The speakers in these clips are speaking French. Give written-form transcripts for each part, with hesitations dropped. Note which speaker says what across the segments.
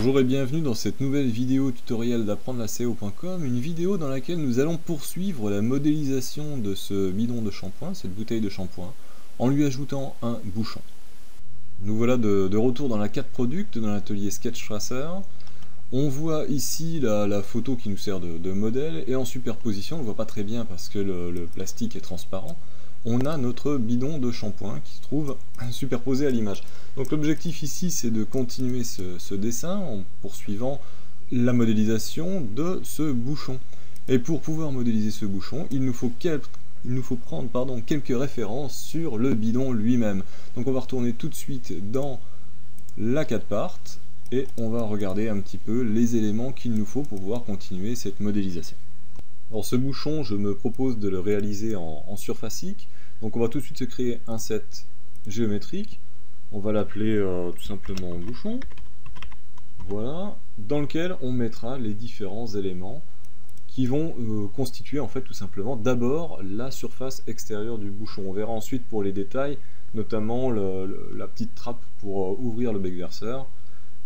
Speaker 1: Bonjour et bienvenue dans cette nouvelle vidéo tutoriel d'apprendre la SEO.com, une vidéo dans laquelle nous allons poursuivre la modélisation de ce bidon de shampoing, cette bouteille de shampoing, en lui ajoutant un bouchon. Nous voilà de retour dans la 4 Product, dans l'atelier Sketch Tracer. On voit ici la photo qui nous sert de modèle, et en superposition, on ne voit pas très bien parce que le plastique est transparent, on a notre bidon de shampoing qui se trouve superposé à l'image. Donc l'objectif ici, c'est de continuer ce dessin en poursuivant la modélisation de ce bouchon. Et pour pouvoir modéliser ce bouchon, il nous faut prendre quelques références sur le bidon lui-même. Donc on va retourner tout de suite dans la 4 part et on va regarder un petit peu les éléments qu'il nous faut pour pouvoir continuer cette modélisation. Alors ce bouchon, je me propose de le réaliser en surfacique. Donc on va tout de suite se créer un set géométrique. On va l'appeler tout simplement bouchon. Voilà, dans lequel on mettra les différents éléments qui vont constituer en fait tout simplement d'abord la surface extérieure du bouchon. On verra ensuite pour les détails, notamment la petite trappe pour ouvrir le bec verseur.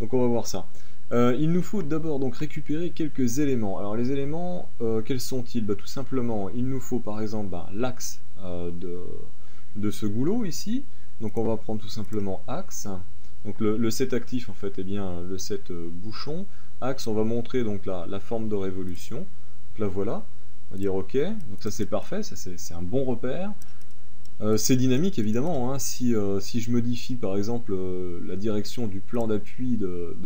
Speaker 1: Donc on va voir ça. Il nous faut d'abord donc récupérer quelques éléments. Alors les éléments, quels sont-ils? Tout simplement, il nous faut par exemple l'axe de ce goulot ici. Donc on va prendre tout simplement axe. Donc le set actif en fait est bien le set bouchon. Axe, on va montrer donc la forme de révolution. Donc là voilà, on va dire OK. Donc ça c'est parfait, ça c'est un bon repère. C'est dynamique évidemment, hein. Si je modifie par exemple la direction du plan d'appui de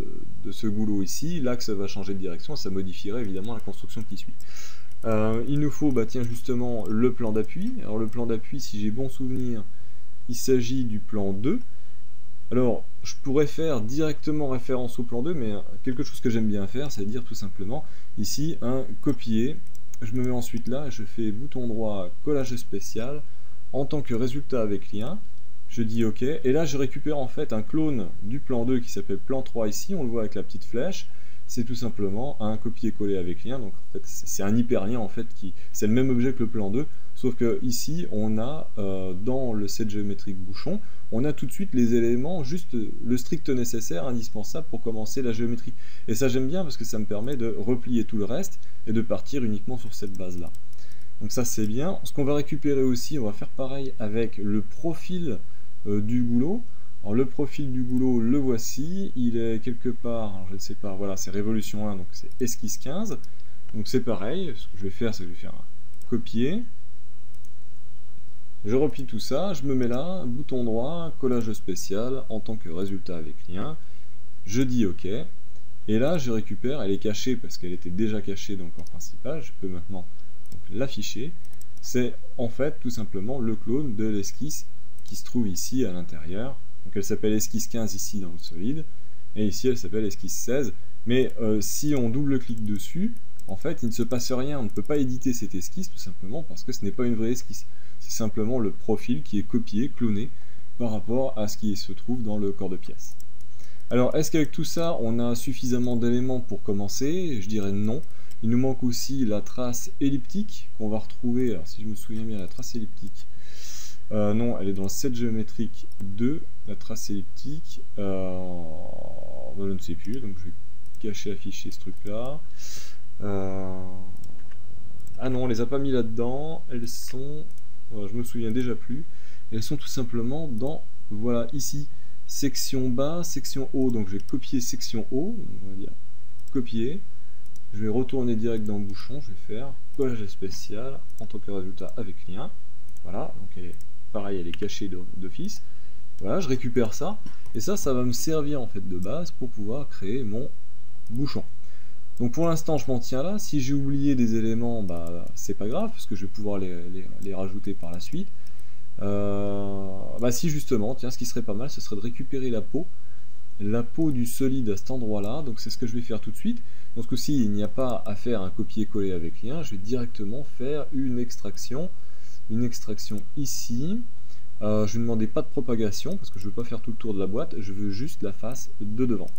Speaker 1: ce goulot ici, l'axe va changer de direction et ça modifierait évidemment la construction qui suit. Il nous faut tiens, justement le plan d'appui. Alors le plan d'appui, si j'ai bon souvenir, il s'agit du plan 2. Alors je pourrais faire directement référence au plan 2, mais quelque chose que j'aime bien faire, c'est dire tout simplement ici un copier. Je me mets ensuite là, je fais bouton droit, collage spécial. En tant que résultat avec lien, je dis OK, et là je récupère en fait un clone du plan 2 qui s'appelle plan 3 ici, on le voit avec la petite flèche, c'est tout simplement un copier-coller avec lien, donc en fait c'est un hyperlien en fait, c'est le même objet que le plan 2, sauf que ici on a dans le set géométrique bouchon, on a tout de suite les éléments, juste le strict nécessaire, indispensable pour commencer la géométrie. Et ça j'aime bien parce que ça me permet de replier tout le reste et de partir uniquement sur cette base là. Donc ça c'est bien. Ce qu'on va récupérer aussi, on va faire pareil avec le profil du goulot. Alors le profil du goulot, le voici, il est quelque part, alors je ne sais pas, voilà, c'est révolution 1, donc c'est esquisse 15. Donc c'est pareil, ce que je vais faire, c'est que je vais faire un copier. Je replie tout ça, je me mets là, bouton droit, collage spécial, en tant que résultat avec lien. Je dis OK. Et là je récupère, elle est cachée parce qu'elle était déjà cachée dans le corps principal, je peux maintenant l'afficher, c'est en fait tout simplement le clone de l'esquisse qui se trouve ici à l'intérieur. Donc elle s'appelle esquisse 15 ici dans le solide, et ici elle s'appelle esquisse 16, mais si on double-clique dessus, en fait il ne se passe rien, on ne peut pas éditer cette esquisse tout simplement parce que ce n'est pas une vraie esquisse, c'est simplement le profil qui est copié, cloné par rapport à ce qui se trouve dans le corps de pièce. Alors est-ce qu'avec tout ça on a suffisamment d'éléments pour commencer? Je dirais non. Il nous manque aussi la trace elliptique qu'on va retrouver, alors si je me souviens bien, la trace elliptique, non, elle est dans le set géométrique 2, la trace elliptique, je ne sais plus, donc je vais cacher, afficher ce truc-là. Ah non, on les a pas mis là-dedans, elles sont, voilà, je me souviens déjà plus, elles sont tout simplement dans, voilà, ici, section bas, section haut, donc je vais copier section haut, on va dire copier. Je vais retourner direct dans le bouchon, je vais faire collage spécial en tant que résultat avec lien. Voilà, donc elle est, pareil, elle est cachée d'office. Voilà, je récupère ça, et ça va me servir en fait de base pour pouvoir créer mon bouchon. Donc pour l'instant, je m'en tiens là. Si j'ai oublié des éléments, c'est pas grave, parce que je vais pouvoir les rajouter par la suite. Si justement, tiens, ce qui serait pas mal, ce serait de récupérer la peau du solide à cet endroit-là, donc c'est ce que je vais faire tout de suite. Donc ce coup-ci, il n'y a pas à faire un copier-coller avec lien, je vais directement faire une extraction ici. Je vais demander pas de propagation, parce que je ne veux pas faire tout le tour de la boîte, je veux juste la face de devant.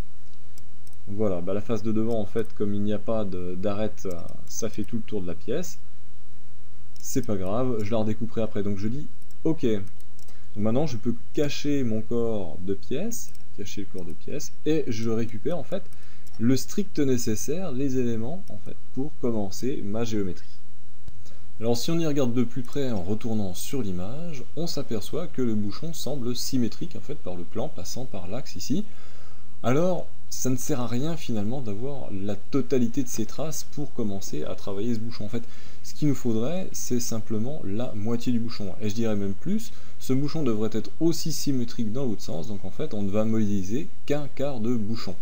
Speaker 1: Voilà, la face de devant, en fait, comme il n'y a pas d'arête, ça fait tout le tour de la pièce. C'est pas grave, je la redécouperai après, donc je dis OK. Donc maintenant, je peux cacher mon corps de pièce, cacher le corps de pièce, et je récupère en fait le strict nécessaire, les éléments en fait, pour commencer ma géométrie. Alors si on y regarde de plus près en retournant sur l'image, on s'aperçoit que le bouchon semble symétrique en fait par le plan passant par l'axe ici. Alors ça ne sert à rien finalement d'avoir la totalité de ces traces pour commencer à travailler ce bouchon. En fait, ce qu'il nous faudrait, c'est simplement la moitié du bouchon. Et je dirais même plus, ce bouchon devrait être aussi symétrique dans l'autre sens, donc en fait on ne va modéliser qu'un quart de bouchon.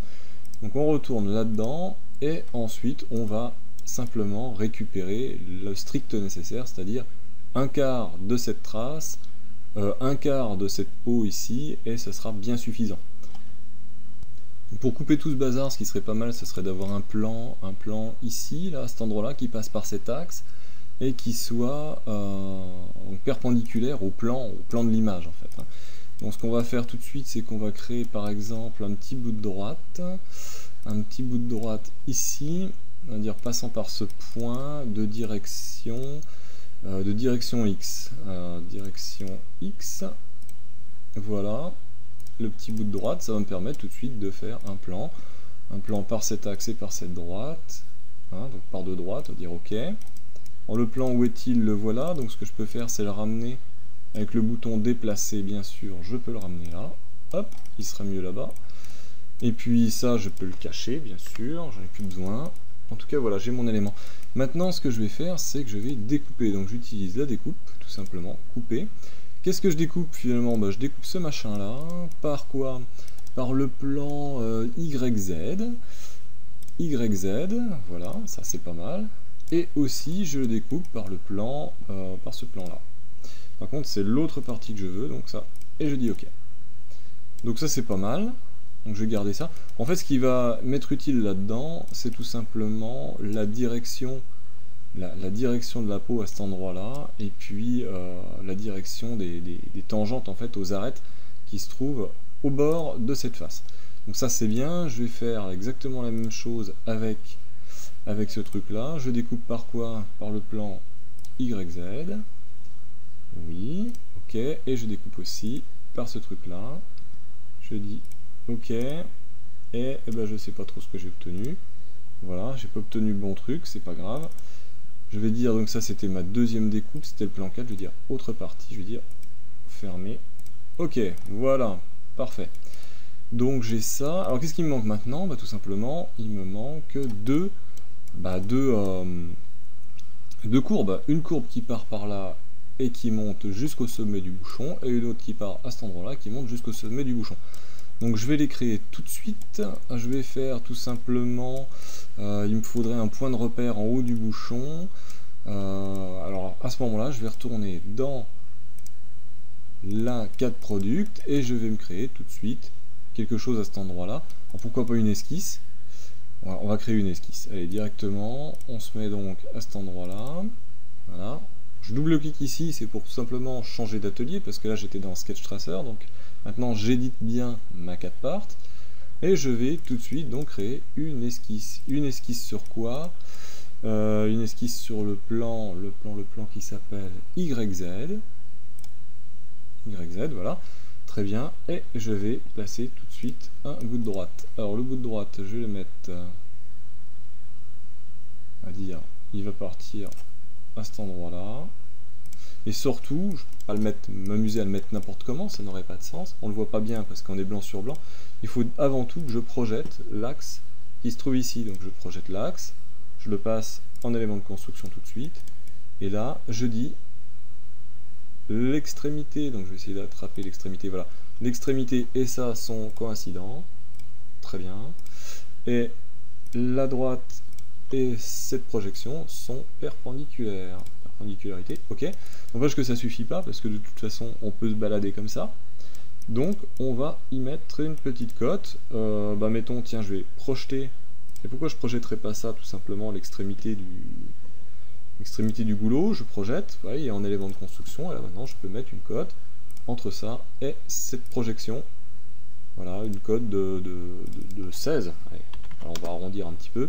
Speaker 1: Donc on retourne là-dedans, et ensuite on va simplement récupérer le strict nécessaire, c'est-à-dire un quart de cette trace, un quart de cette peau ici, et ce sera bien suffisant. Pour couper tout ce bazar, ce qui serait pas mal, ce serait d'avoir un plan ici, là, à cet endroit-là, qui passe par cet axe, et qui soit perpendiculaire au plan de l'image, en fait. Donc ce qu'on va faire tout de suite, c'est qu'on va créer, par exemple, un petit bout de droite ici, on va dire passant par ce point de direction X. Direction X, voilà. Le petit bout de droite, ça va me permettre tout de suite de faire un plan par cet axe et par cette droite, donc par deux droites, on va dire OK. Le plan où est-il? Le voilà, donc ce que je peux faire, c'est le ramener avec le bouton déplacer, bien sûr, je peux le ramener là, hop, il sera mieux là-bas. Et puis ça, je peux le cacher, bien sûr, j'en ai plus besoin. En tout cas, voilà, j'ai mon élément. Maintenant, ce que je vais faire, c'est que je vais découper, donc j'utilise la découpe, tout simplement, couper. Qu'est-ce que je découpe finalement? Je découpe ce machin là, par quoi? Par le plan YZ, voilà, ça c'est pas mal, et aussi je le découpe par le plan, par ce plan là. Par contre c'est l'autre partie que je veux, donc ça, et je dis OK. Donc ça c'est pas mal, donc je vais garder ça. En fait ce qui va m'être utile là-dedans, c'est tout simplement la direction de la peau à cet endroit-là, et puis la direction des tangentes en fait aux arêtes qui se trouvent au bord de cette face. Donc ça c'est bien, je vais faire exactement la même chose avec ce truc-là. Je découpe par quoi? Par le plan YZ. Oui, OK, et je découpe aussi par ce truc-là. Je dis OK, et je sais pas trop ce que j'ai obtenu. Voilà, j'ai pas obtenu le bon truc, c'est pas grave. Je vais dire, donc ça c'était ma deuxième découpe, c'était le plan 4, je vais dire autre partie, je vais dire fermer. OK, voilà, parfait. Donc j'ai ça. Alors qu'est-ce qui me manque maintenant? Tout simplement, il me manque deux courbes. Une courbe qui part par là et qui monte jusqu'au sommet du bouchon, et une autre qui part à cet endroit-là qui monte jusqu'au sommet du bouchon. Donc je vais les créer tout de suite. Je vais faire tout simplement, il me faudrait un point de repère en haut du bouchon. Alors à ce moment-là, je vais retourner dans la 4 product et je vais me créer tout de suite quelque chose à cet endroit-là. Pourquoi pas une esquisse? Voilà, on va créer une esquisse. Allez, directement, on se met donc à cet endroit-là. Voilà. Je double-clique ici, c'est pour tout simplement changer d'atelier, parce que là j'étais dans Sketch Tracer, donc maintenant j'édite bien ma 4 part, et je vais tout de suite donc créer une esquisse. Une esquisse sur quoi? Une esquisse sur le plan qui s'appelle YZ. YZ, voilà. Très bien, et je vais placer tout de suite un bout de droite. Alors le bout de droite, je vais le mettre à dire, il va partir à cet endroit-là. Et surtout, je ne vais pas m'amuser à le mettre n'importe comment, ça n'aurait pas de sens. On ne le voit pas bien parce qu'on est blanc sur blanc. Il faut avant tout que je projette l'axe qui se trouve ici. Donc je projette l'axe, je le passe en élément de construction tout de suite. Et là, je dis l'extrémité, donc je vais essayer d'attraper l'extrémité, voilà. L'extrémité et ça sont coïncidents. Très bien. Et la droite et cette projection sont perpendiculaires. Perpendicularité, ok. N'empêche que ça suffit pas parce que de toute façon on peut se balader comme ça. Donc on va y mettre une petite cote. Mettons, tiens, je vais projeter. Et pourquoi je projetterai pas ça? Tout simplement l'extrémité du goulot, je projette, vous voyez, en élément de construction, et là maintenant je peux mettre une cote entre ça et cette projection. Voilà, une cote de 16. Allez, alors on va arrondir un petit peu.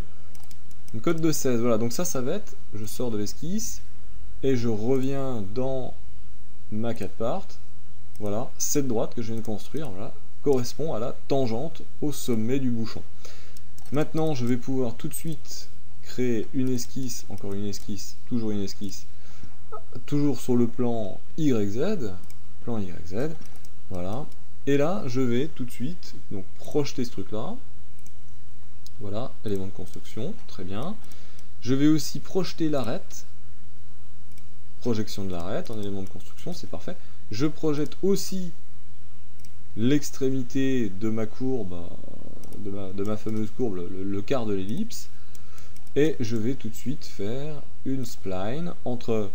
Speaker 1: Une cote de 16, voilà, donc ça va être, je sors de l'esquisse, et je reviens dans ma 4 part, voilà, cette droite que je viens de construire, voilà, correspond à la tangente au sommet du bouchon. Maintenant, je vais pouvoir tout de suite créer une esquisse, encore une esquisse, toujours une esquisse, toujours sur le plan YZ, voilà. Et là, je vais tout de suite donc projeter ce truc-là. Voilà, élément de construction, très bien. Je vais aussi projeter l'arête. Projection de l'arête en élément de construction, c'est parfait. Je projette aussi l'extrémité de ma courbe, de ma fameuse courbe, le quart de l'ellipse. Et je vais tout de suite faire une spline entre,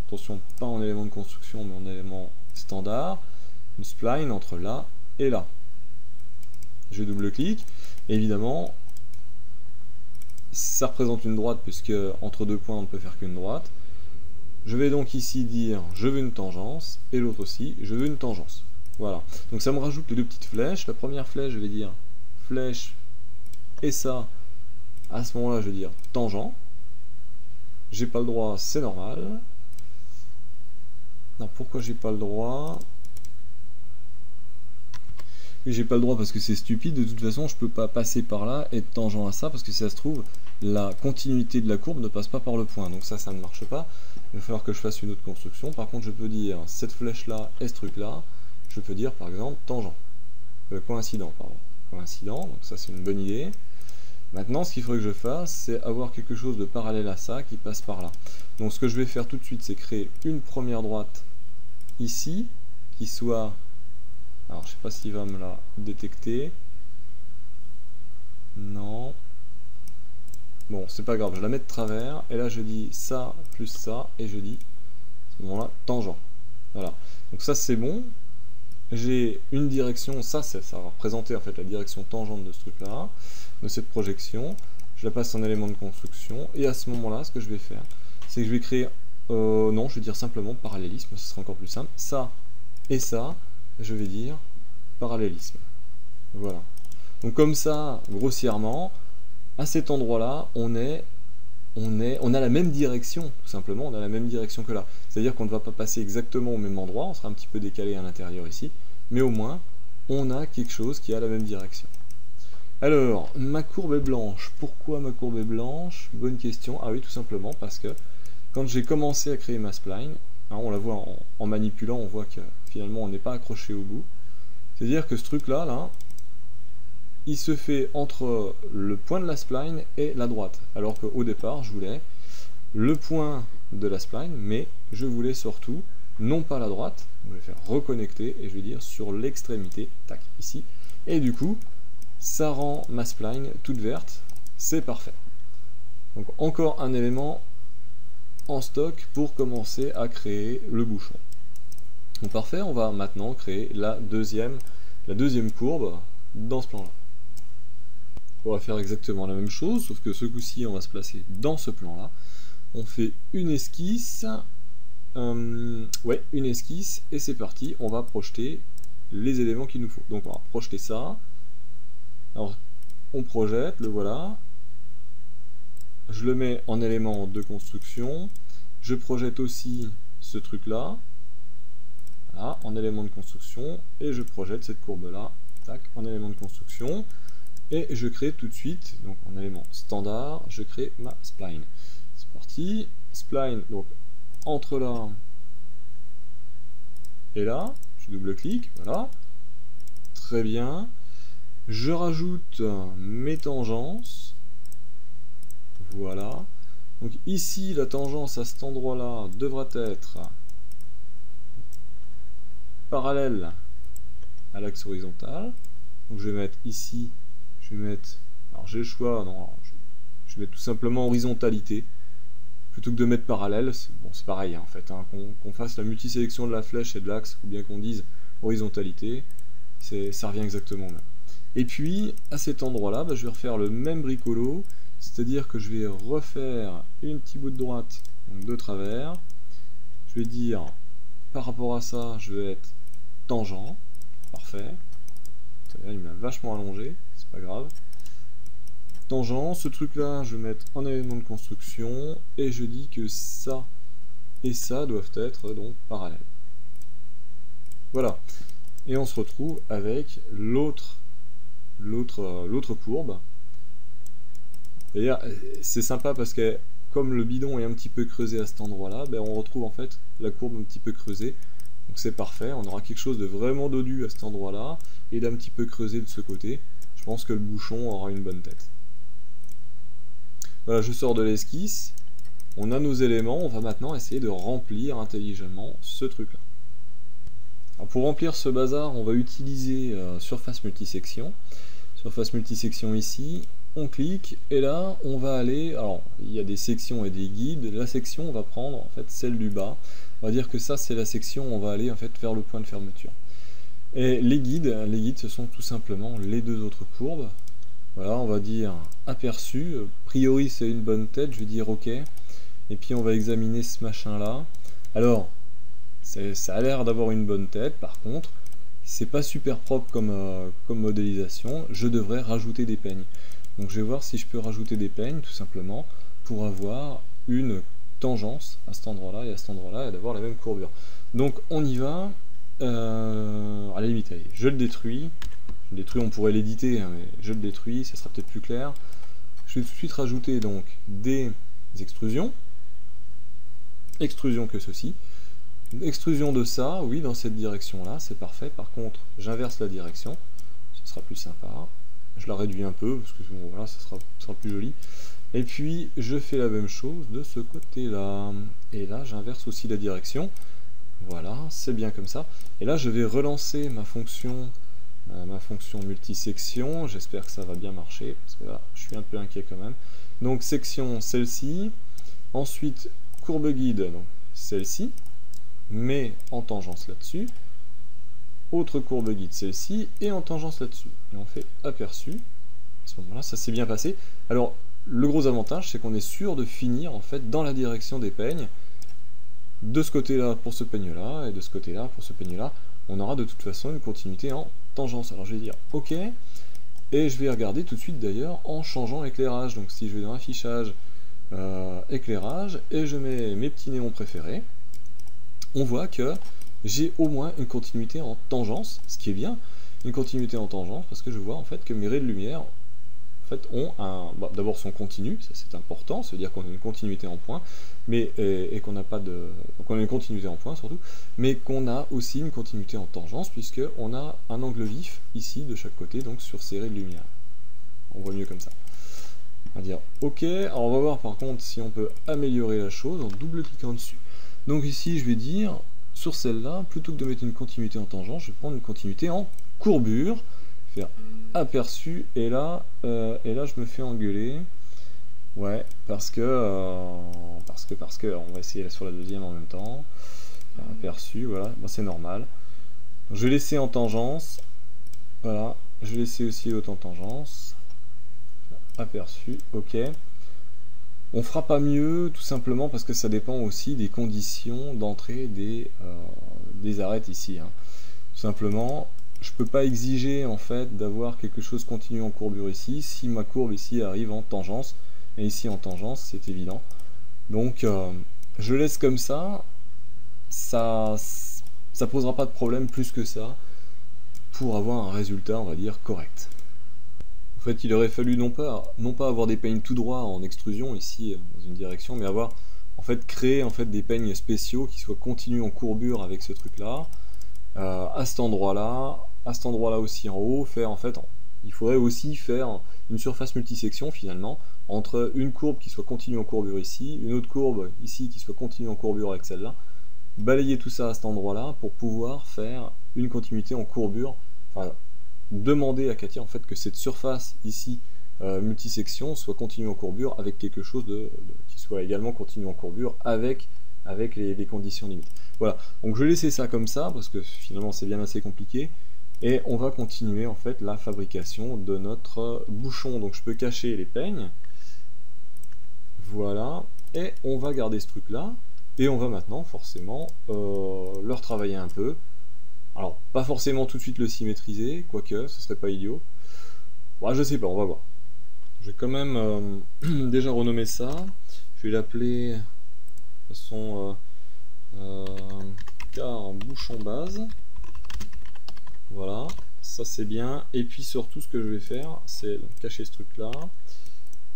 Speaker 1: attention, pas en élément de construction, mais en élément standard, une spline entre là et là. Je double-clique, évidemment, ça représente une droite, puisque entre deux points, on ne peut faire qu'une droite. Je vais donc ici dire, je veux une tangence, et l'autre aussi, je veux une tangence. Voilà, donc ça me rajoute les deux petites flèches. La première flèche, je vais dire flèche, et ça, à ce moment-là, je vais dire tangent. J'ai pas le droit, c'est normal. Non, pourquoi j'ai pas le droit? J'ai pas le droit parce que c'est stupide. De toute façon, je peux pas passer par là et être tangent à ça, parce que si ça se trouve, la continuité de la courbe ne passe pas par le point. Donc ça ne marche pas. Il va falloir que je fasse une autre construction. Par contre, je peux dire cette flèche-là et ce truc-là. Je peux dire, par exemple, tangent. Coïncident, pardon. Coïncident, donc ça c'est une bonne idée. Maintenant, ce qu'il faudrait que je fasse, c'est avoir quelque chose de parallèle à ça qui passe par là. Donc ce que je vais faire tout de suite, c'est créer une première droite ici, qui soit... Alors, je sais pas s'il va me la détecter. Non. Bon, c'est pas grave, je la mets de travers, et là je dis ça plus ça, et je dis, à ce moment-là, tangent. Voilà. Donc ça c'est bon. J'ai une direction, ça va représenter en fait la direction tangente de ce truc-là, de cette projection. Je la passe en élément de construction, et à ce moment-là, ce que je vais faire, c'est que je vais créer, non, je vais dire simplement parallélisme, ce sera encore plus simple. Ça et ça, je vais dire parallélisme. Voilà. Donc comme ça, grossièrement, à cet endroit-là, on a la même direction, tout simplement, on a la même direction que là. C'est-à-dire qu'on ne va pas passer exactement au même endroit, on sera un petit peu décalé à l'intérieur ici, mais au moins, on a quelque chose qui a la même direction. Alors, ma courbe est blanche. Pourquoi ma courbe est blanche? Bonne question. Ah oui, tout simplement parce que quand j'ai commencé à créer ma spline, hein, on la voit en manipulant, on voit que finalement on n'est pas accroché au bout. C'est-à-dire que ce truc-là, là, il se fait entre le point de la spline et la droite. Alors qu'au départ, je voulais le point de la spline, mais je voulais surtout, non pas la droite, je vais faire reconnecter, et je vais dire sur l'extrémité, tac, ici. Et du coup, ça rend ma spline toute verte, c'est parfait. Donc encore un élément en stock pour commencer à créer le bouchon. Donc parfait, on va maintenant créer la deuxième courbe dans ce plan-là. On va faire exactement la même chose, sauf que ce coup-ci, on va se placer dans ce plan-là. On fait une esquisse, une esquisse, et c'est parti, on va projeter les éléments qu'il nous faut. Donc on va projeter ça. Alors, on projette, le voilà. Je le mets en élément de construction. Je projette aussi ce truc-là, voilà, en élément de construction, et je projette cette courbe-là, tac, en élément de construction. Et je crée tout de suite, donc en élément standard, je crée ma spline. C'est parti, spline, donc entre là et là, je double-clique, voilà, très bien. Je rajoute mes tangences, voilà. Donc ici, la tangence à cet endroit-là devra être parallèle à l'axe horizontal. Donc je vais mettre ici, je vais mettre, alors j'ai le choix, non, je vais mettre tout simplement horizontalité, plutôt que de mettre parallèle. Bon, c'est pareil hein, en fait, hein, qu'on fasse la multisélection de la flèche et de l'axe, ou bien qu'on dise horizontalité, ça revient exactement au même. Et puis, à cet endroit-là, je vais refaire le même bricolo, c'est-à-dire que je vais refaire une petite bout de droite, donc de travers. Je vais dire, par rapport à ça, je vais être tangent, parfait. Il m'a vachement allongé, c'est pas grave. Tangent, ce truc-là, je vais mettre en élément de construction, et je dis que ça et ça doivent être donc parallèles. Voilà. Et on se retrouve avec l'autre courbe. D'ailleurs, c'est sympa parce que comme le bidon est un petit peu creusé à cet endroit-là, ben on retrouve en fait la courbe un petit peu creusée. Donc c'est parfait, on aura quelque chose de vraiment dodu à cet endroit-là et d'un petit peu creusé de ce côté. Je pense que le bouchon aura une bonne tête. Voilà, je sors de l'esquisse. On a nos éléments, on va maintenant essayer de remplir intelligemment ce truc-là. Pour remplir ce bazar, on va utiliser surface multisection. Surface multisection ici, on clique et là on va aller, alors il y a des sections et des guides, la section on va prendre en fait celle du bas, on va dire que ça c'est la section où on va aller en fait vers le point de fermeture. Et les guides ce sont tout simplement les deux autres courbes. Voilà, on va dire aperçu, a priori c'est une bonne tête, je vais dire ok, et puis on va examiner ce machin là. Alors ça a l'air d'avoir une bonne tête, par contre c'est pas super propre comme modélisation, je devrais rajouter des peignes. Donc je vais voir si je peux rajouter des peignes tout simplement pour avoir une tangence à cet endroit-là et à cet endroit-là et d'avoir la même courbure. Donc on y va, à la limite, allez, je le détruis, on pourrait l'éditer, hein, mais je le détruis, ça sera peut-être plus clair. Je vais tout de suite rajouter donc des extrusions que ceci. Extrusion de ça, oui, dans cette direction-là, c'est parfait. Par contre, j'inverse la direction, ce sera plus sympa. Je la réduis un peu, parce que bon, voilà, ça sera plus joli. Et puis, je fais la même chose de ce côté-là. Et là, j'inverse aussi la direction. Voilà, c'est bien comme ça. Et là, je vais relancer ma fonction multisection. J'espère que ça va bien marcher, parce que là, je suis un peu inquiet quand même. Donc, section, celle-ci. Ensuite, courbe guide, donc celle-ci, mais en tangence là-dessus. Autre courbe guide, celle-ci, et en tangence là-dessus. Et on fait aperçu. À ce moment-là, ça s'est bien passé. Alors, le gros avantage, c'est qu'on est sûr de finir en fait dans la direction des peignes. De ce côté-là pour ce peigne-là, et de ce côté-là pour ce peigne-là. On aura de toute façon une continuité en tangence. Alors je vais dire OK, et je vais regarder tout de suite d'ailleurs en changeant l'éclairage. Donc si je vais dans affichage, éclairage, et je mets mes petits néons préférés, on voit que j'ai au moins une continuité en tangence, ce qui est bien, une continuité en tangence, parce que je vois en fait que mes raies de lumière en fait, ont un, d'abord sont continus, ça c'est important, ça veut dire qu'on a une continuité en point, mais et qu'on n'a pas de, donc on a une continuité en point surtout, mais qu'on a aussi une continuité en tangence puisque on a un angle vif ici de chaque côté, donc sur ces raies de lumière. On voit mieux comme ça. On va dire OK. Alors on va voir par contre si on peut améliorer la chose en double-cliquant dessus. Donc ici je vais dire sur celle-là, plutôt que de mettre une continuité en tangence, je vais prendre une continuité en courbure, faire aperçu, et là je me fais engueuler. Ouais, parce que on va essayer sur la deuxième en même temps. Faire aperçu, voilà, bon, c'est normal. Donc, je vais laisser en tangence. Voilà, je vais laisser aussi l'autre en tangence. Aperçu, ok. On fera pas mieux, tout simplement parce que ça dépend aussi des conditions d'entrée des arêtes ici. Hein. Tout simplement, je peux pas exiger en fait d'avoir quelque chose continu en courbure ici, si ma courbe ici arrive en tangence, et ici en tangence, c'est évident. Donc je laisse comme ça, ça posera pas de problème plus que ça, pour avoir un résultat, on va dire, correct. En fait, il aurait fallu non pas avoir des peignes tout droits en extrusion ici dans une direction, mais avoir en fait créé en fait des peignes spéciaux qui soient continus en courbure avec ce truc-là, à cet endroit-là aussi en haut, faire en fait, il faudrait aussi faire une surface multisection finalement entre une courbe qui soit continue en courbure ici, une autre courbe ici qui soit continue en courbure avec celle-là, balayer tout ça à cet endroit-là pour pouvoir faire une continuité en courbure. Enfin, demander à Katia en fait que cette surface ici multisection soit continue en courbure avec quelque chose qui soit également continu en courbure avec les conditions limites. Voilà, donc je vais laisser ça comme ça parce que finalement c'est bien assez compliqué et on va continuer en fait la fabrication de notre bouchon. Donc je peux cacher les peignes, voilà, et on va garder ce truc là et on va maintenant forcément le retravailler un peu. Alors, pas forcément tout de suite le symétriser, quoique, ce serait pas idiot. Bon, je sais pas, on va voir. Je vais quand même déjà renommer ça. Je vais l'appeler de façon car bouchon base. Voilà, ça c'est bien. Et puis surtout, ce que je vais faire, c'est cacher ce truc-là.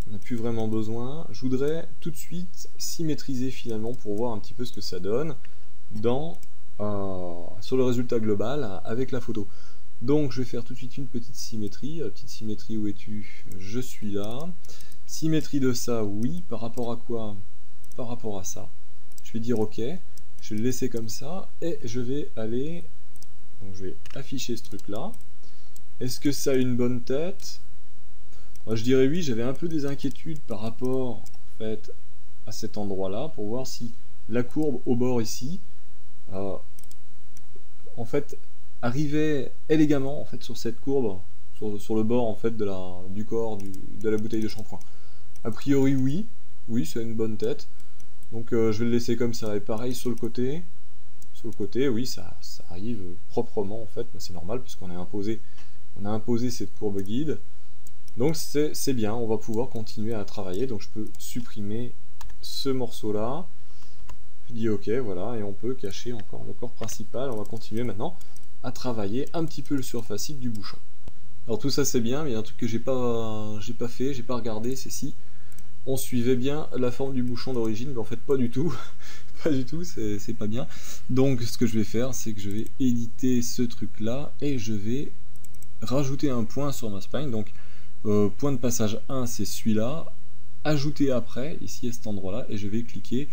Speaker 1: on n'a plus vraiment besoin. Je voudrais tout de suite symétriser finalement pour voir un petit peu ce que ça donne sur le résultat global avec la photo. Donc je vais faire tout de suite une petite symétrie. Petite symétrie, où es-tu? Je suis là. Symétrie de ça, oui. Par rapport à quoi? Par rapport à ça. Je vais dire OK. Je vais le laisser comme ça. Et je vais aller... Donc je vais afficher ce truc-là. Est-ce que ça a une bonne tête? Moi, je dirais oui. J'avais un peu des inquiétudes par rapport en fait, à cet endroit-là, pour voir si la courbe au bord ici, en fait, arrivait élégamment en fait, sur cette courbe, sur le bord en fait, du corps de la bouteille de shampoing. A priori, oui. Oui, c'est une bonne tête. Donc je vais le laisser comme ça. Et pareil sur le côté. Sur le côté, oui, ça arrive proprement en fait. C'est normal puisqu'on a imposé cette courbe guide. Donc c'est bien, on va pouvoir continuer à travailler. Donc je peux supprimer ce morceau-là. Je dis OK, voilà, et on peut cacher encore le corps principal. On va continuer maintenant à travailler un petit peu le surfacide du bouchon. Alors tout ça c'est bien, mais il y a un truc que j'ai pas fait, j'ai pas regardé, c'est si on suivait bien la forme du bouchon d'origine, mais en fait pas du tout. Pas du tout, c'est pas bien. Donc ce que je vais faire, c'est que je vais éditer ce truc-là et je vais rajouter un point sur ma spline. Donc point de passage 1, c'est celui-là. Ajouter après, ici à cet endroit-là, et je vais cliquer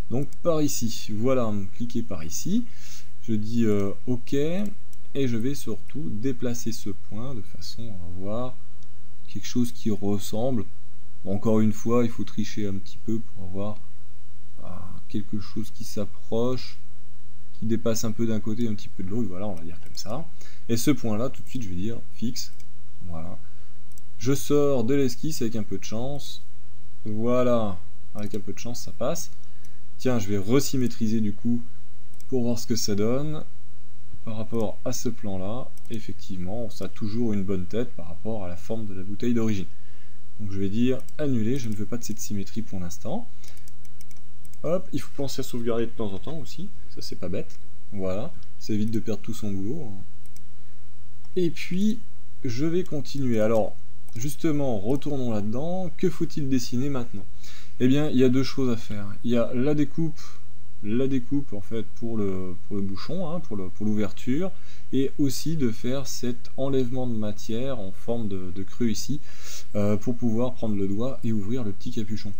Speaker 1: donc par ici. Voilà, cliquer par ici. Je dis OK, et je vais surtout déplacer ce point de façon à avoir quelque chose qui ressemble. Encore une fois, il faut tricher un petit peu pour avoir quelque chose qui s'approche, qui dépasse un peu d'un côté, un petit peu de l'autre. Voilà, on va dire comme ça. Et ce point-là, tout de suite, je vais dire fixe. Voilà. Je sors de l'esquisse avec un peu de chance. Voilà, avec un peu de chance, ça passe. Tiens, je vais resymétriser du coup pour voir ce que ça donne par rapport à ce plan-là. Effectivement, ça a toujours une bonne tête par rapport à la forme de la bouteille d'origine. Donc je vais dire annuler, je ne veux pas de cette symétrie pour l'instant. Hop, il faut penser à sauvegarder de temps en temps aussi, ça c'est pas bête. Voilà, ça évite de perdre tout son boulot. Et puis, je vais continuer. Alors, justement, retournons là-dedans. Que faut-il dessiner maintenant? Eh bien, il y a deux choses à faire. Il y a la découpe en fait pour le bouchon, hein, pour l'ouverture, et aussi de faire cet enlèvement de matière en forme de creux ici, pour pouvoir prendre le doigt et ouvrir le petit capuchon.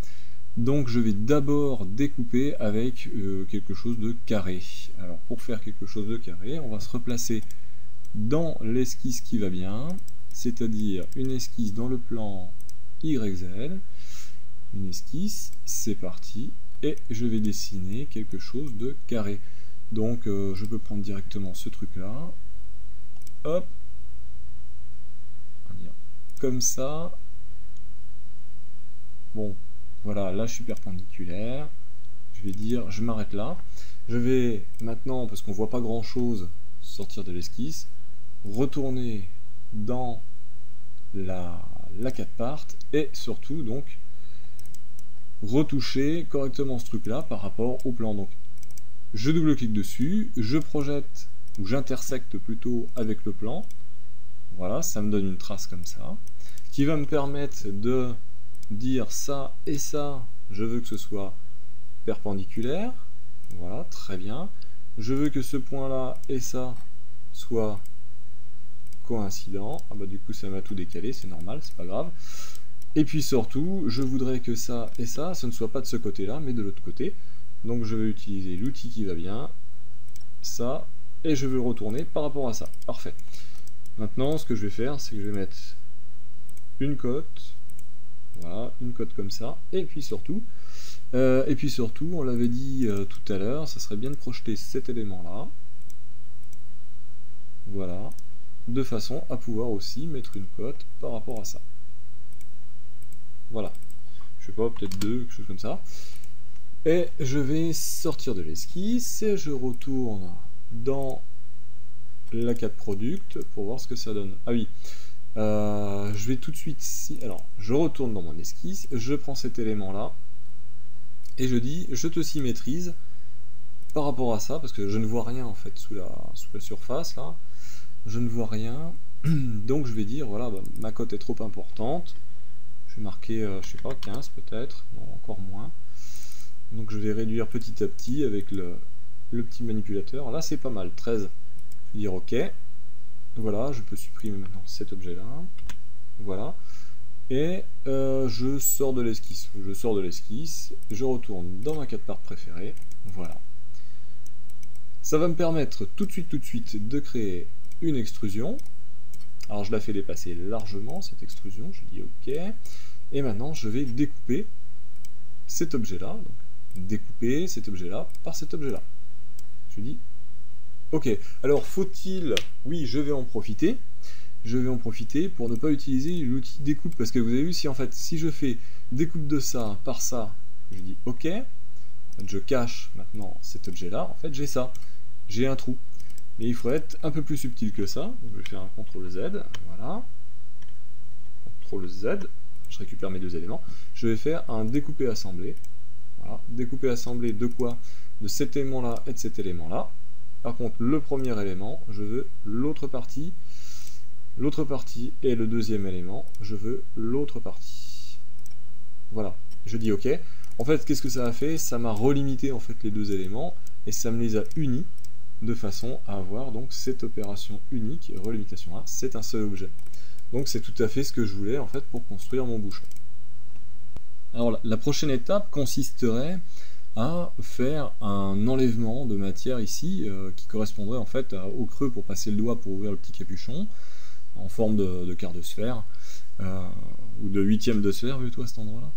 Speaker 1: Donc je vais d'abord découper avec quelque chose de carré. Alors pour faire quelque chose de carré, on va se replacer dans l'esquisse qui va bien, c'est-à-dire une esquisse dans le plan YZ, une esquisse, c'est parti, et je vais dessiner quelque chose de carré. Donc je peux prendre directement ce truc-là, hop, on va dire comme ça, bon, voilà, là je suis perpendiculaire, je vais dire, je m'arrête là, je vais maintenant, parce qu'on voit pas grand chose, sortir de l'esquisse, retourner dans la 4 part, et surtout donc retoucher correctement ce truc là par rapport au plan. Donc je double-clique dessus, je projette, ou j'intersecte plutôt avec le plan, voilà, ça me donne une trace comme ça, qui va me permettre de dire ça et ça, je veux que ce soit perpendiculaire, voilà, très bien, je veux que ce point là et ça soit coïncident, ah bah du coup ça m'a tout décalé, c'est normal, c'est pas grave, et puis surtout, je voudrais que ça et ça, ce ne soit pas de ce côté là, mais de l'autre côté, donc je vais utiliser l'outil qui va bien, ça, et je veux retourner par rapport à ça, parfait. Maintenant, ce que je vais faire, c'est que je vais mettre une cote, voilà, une cote comme ça, et puis surtout, on l'avait dit tout à l'heure, ça serait bien de projeter cet élément-là, voilà, de façon à pouvoir aussi mettre une cote par rapport à ça. Voilà, je sais pas, peut-être deux, quelque chose comme ça. Et je vais sortir de l'esquisse, et je retourne dans la 4 product pour voir ce que ça donne. Ah oui, je vais tout de suite, alors je retourne dans mon esquisse, je prends cet élément là, et je dis, je te symétrise par rapport à ça, parce que je ne vois rien en fait sous la surface là, je ne vois rien, donc je vais dire, voilà, bah, ma cote est trop importante, Je vais marquer, je sais pas, 15 peut-être, non, encore moins. Donc je vais réduire petit à petit avec le petit manipulateur. Là c'est pas mal, 13. Je vais dire OK. Voilà, je peux supprimer maintenant cet objet-là. Voilà. Et je sors de l'esquisse. Je sors de l'esquisse, je retourne dans ma 4 parts préférée. Voilà. Ça va me permettre tout de suite de créer une extrusion. Alors je la fais dépasser largement, cette extrusion. Je dis OK. Et maintenant, je vais découper cet objet-là. Découper cet objet-là par cet objet-là. Je dis OK. Alors, faut-il... Oui, je vais en profiter. Je vais en profiter pour ne pas utiliser l'outil découpe. Parce que vous avez vu, si en fait, si je fais découpe de ça par ça, je dis OK. Je cache maintenant cet objet-là. En fait, j'ai ça. J'ai un trou. Mais il faudrait être un peu plus subtil que ça. Donc, je vais faire un CTRL Z. Voilà. CTRL Z. Je récupère mes deux éléments. Je vais faire un découper assemblé. Voilà. Découper assemblé de quoi? De cet élément-là et de cet élément-là. Par contre, le premier élément, je veux l'autre partie. L'autre partie et le deuxième élément, je veux l'autre partie. Voilà. Je dis OK. En fait, qu'est-ce que ça a fait? Ça m'a relimité en fait les deux éléments et ça me les a unis de façon à avoir donc cette opération unique, relimitation 1, c'est un seul objet. Donc c'est tout à fait ce que je voulais en fait pour construire mon bouchon. Alors la prochaine étape consisterait à faire un enlèvement de matière ici qui correspondrait en fait au creux pour passer le doigt pour ouvrir le petit capuchon en forme de quart de sphère ou de huitième de sphère plutôt à cet endroit-là.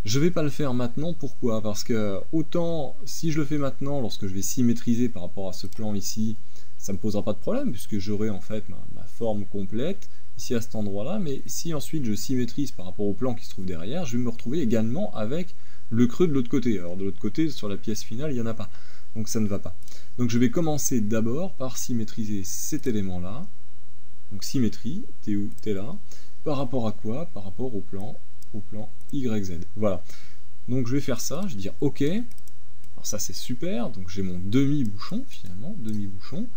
Speaker 1: Je vais pas le faire maintenant, pourquoi? Parce que autant si je le fais maintenant, lorsque je vais symétriser par rapport à ce plan ici, ça me posera pas de problème, puisque j'aurai en fait ma forme complète ici à cet endroit-là, mais si ensuite je symétrise par rapport au plan qui se trouve derrière, je vais me retrouver également avec le creux de l'autre côté. Alors de l'autre côté, sur la pièce finale, il n'y en a pas, donc ça ne va pas. Donc je vais commencer d'abord par symétriser cet élément-là, donc symétrie, t'es où? T'es là, par rapport à quoi? Par rapport au plan YZ. Voilà. Donc je vais faire ça, je vais dire OK. Alors ça c'est super, donc j'ai mon demi-bouchon finalement, demi-bouchon.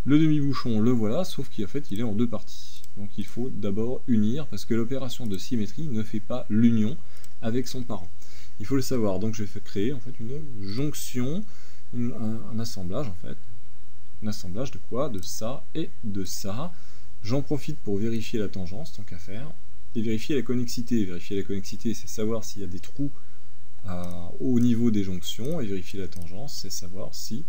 Speaker 1: Le demi-bouchon, le voilà, sauf qu'en fait il est en deux parties. Donc il faut d'abord unir, parce que l'opération de symétrie ne fait pas l'union avec son parent. Il faut le savoir, donc je vais créer en fait une jonction, un assemblage en fait. Un assemblage de quoi? De ça et de ça. J'en profite pour vérifier la tangence, tant qu'à faire. Et vérifier la connexité. Vérifier la connexité, c'est savoir s'il y a des trous au niveau des jonctions, et vérifier la tangence, c'est savoir si,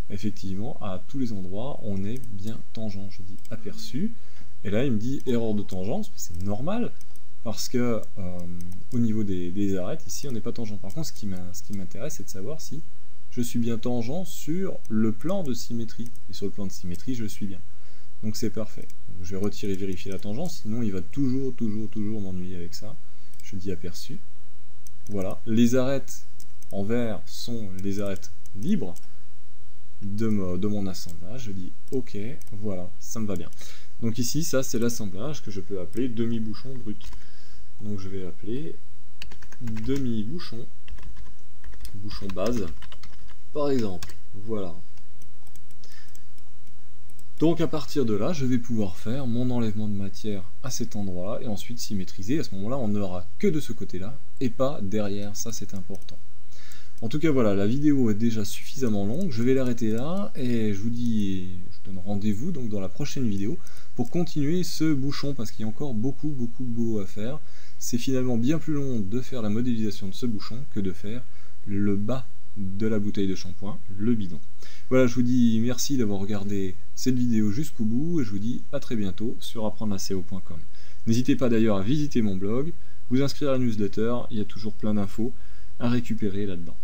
Speaker 1: effectivement, à tous les endroits, on est bien tangent. Je dis aperçu, et là il me dit erreur de tangence, c'est normal, parce que au niveau des arêtes, ici, on n'est pas tangent. Par contre, ce qui m'intéresse, c'est de savoir si je suis bien tangent sur le plan de symétrie, et sur le plan de symétrie, je suis bien. Donc c'est parfait. Donc, je vais retirer vérifier la tangence, sinon il va toujours m'ennuyer avec ça. Je dis aperçu. Voilà. Les arêtes en vert sont les arêtes libres de mon assemblage. Je dis OK, voilà, ça me va bien. Donc ici, ça c'est l'assemblage que je peux appeler demi-bouchon brut. Donc je vais appeler demi-bouchon, bouchon base, par exemple. Voilà. Donc à partir de là, je vais pouvoir faire mon enlèvement de matière à cet endroit-là et ensuite symétriser. À ce moment-là, on n'aura que de ce côté-là et pas derrière, ça c'est important. En tout cas voilà, la vidéo est déjà suffisamment longue, je vais l'arrêter là et je vous dis, je donne rendez-vous donc dans la prochaine vidéo pour continuer ce bouchon parce qu'il y a encore beaucoup de boulot à faire. C'est finalement bien plus long de faire la modélisation de ce bouchon que de faire le bas de la bouteille de shampoing, le bidon. Voilà, je vous dis merci d'avoir regardé cette vidéo jusqu'au bout et je vous dis à très bientôt sur apprendre-la-SEO.com. N'hésitez pas d'ailleurs à visiter mon blog, vous inscrire à la newsletter, il y a toujours plein d'infos à récupérer là-dedans.